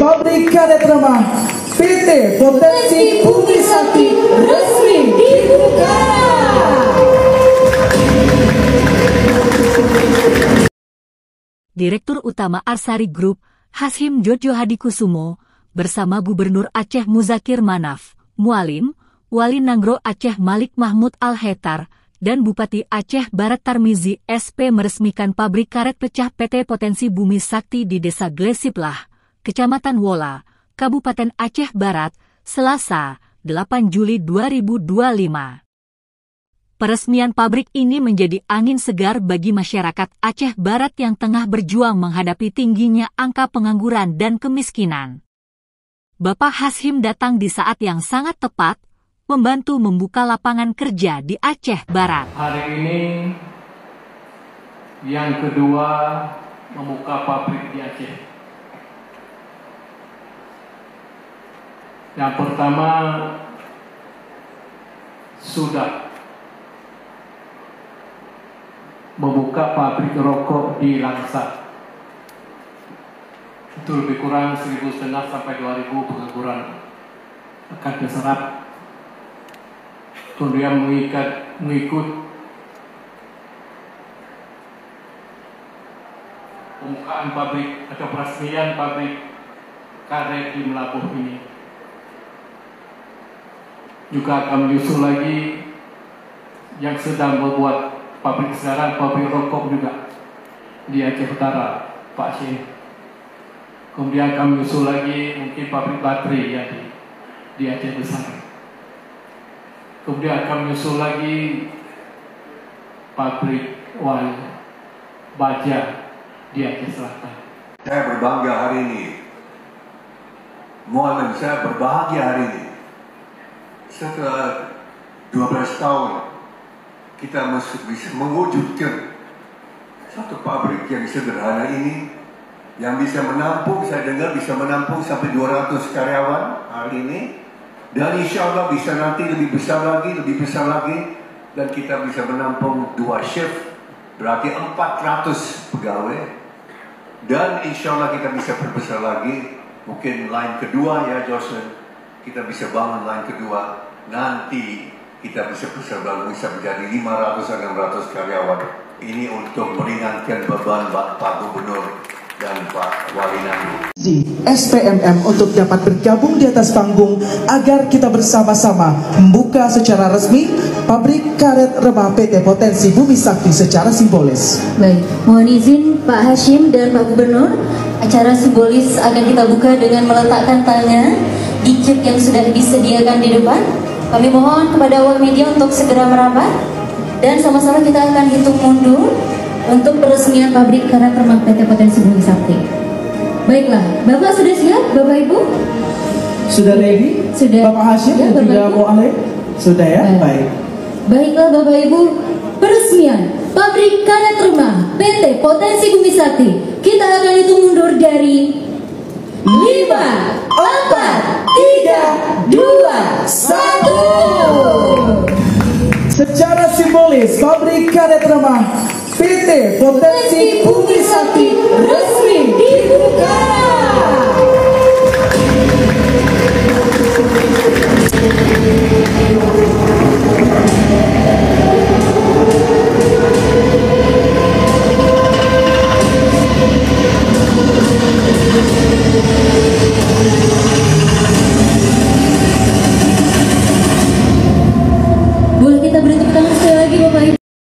pabrik karet remah PT Potensi Bumi Sakti resmi dibuka. Direktur Utama Arsari Group, Hashim Jojo Hadikusumo, bersama Gubernur Aceh Muzakir Manaf, Mualim, Wali Nanggro Aceh Malik Mahmud Al-Hetar, dan Bupati Aceh Barat Tarmizi SP meresmikan pabrik karet pecah PT Potensi Bumi Sakti di Desa Glesiplah, Kecamatan Wola, Kabupaten Aceh Barat, Selasa, 8 Juli 2025. Peresmian pabrik ini menjadi angin segar bagi masyarakat Aceh Barat yang tengah berjuang menghadapi tingginya angka pengangguran dan kemiskinan. Bapak Hashim datang di saat yang sangat tepat, membantu membuka lapangan kerja di Aceh Barat. Hari ini yang kedua membuka pabrik di Aceh. Yang pertama sudah membuka pabrik rokok di Langsa. Itu lebih kurang 1.500 sampai 2.000 pengangguran akan terserap. Kemudian mengikut pembukaan pabrik atau peresmian pabrik karet di Melabuh ini. Juga akan menyusul lagi yang sedang membuat pabrik sekarang, pabrik rokok juga di Aceh Utara, Pak Syekh. Kemudian akan menyusul lagi mungkin pabrik baterai ya di Aceh Besar. Kemudian akan menyusul lagi pabrik baja di Aceh Selatan. Saya berbangga hari ini. Muhammad, saya berbahagia hari ini. Setelah 12 tahun kita bisa mewujudkan satu pabrik yang sederhana ini, yang bisa menampung, saya dengar bisa menampung sampai 200 karyawan hari ini, dan insya Allah bisa nanti lebih besar lagi, dan kita bisa menampung 2 shift, berarti 400 pegawai, dan insya Allah kita bisa perbesar lagi, mungkin line kedua ya Jocelyn, kita bisa bangun line kedua, nanti kita bisa besar lagi, bisa menjadi 500-600 karyawan. Ini untuk meringankan beban Pak Gubernur dan Pak Wali Nanggro. SPMM untuk dapat bergabung di atas panggung agar kita bersama-sama membuka secara resmi pabrik karet remah PT Potensi Bumi Sakti secara simbolis. Baik, mohon izin Pak Hashim dan Pak Gubernur, acara simbolis akan kita buka dengan meletakkan tangan di cek yang sudah disediakan di depan. Kami mohon kepada awak media untuk segera merapat dan sama-sama kita akan hitung mundur untuk peresmian pabrik karet remah PT Potensi Bumi Sakti. Baiklah, Bapak sudah siap, Bapak Ibu? Sudah ready? Sudah. Bapak Hashim Ya, dan juga Bu Ale? Sudah ya? Baik. Baiklah Bapak Ibu, peresmian pabrik karet remah PT Potensi Bumi Sakti. Kita akan hitung mundur dari 5, 4, 3, 2, 1. Secara simbolis pabrik karet remah PT Potensi Bumi Sakti resmi dibuka.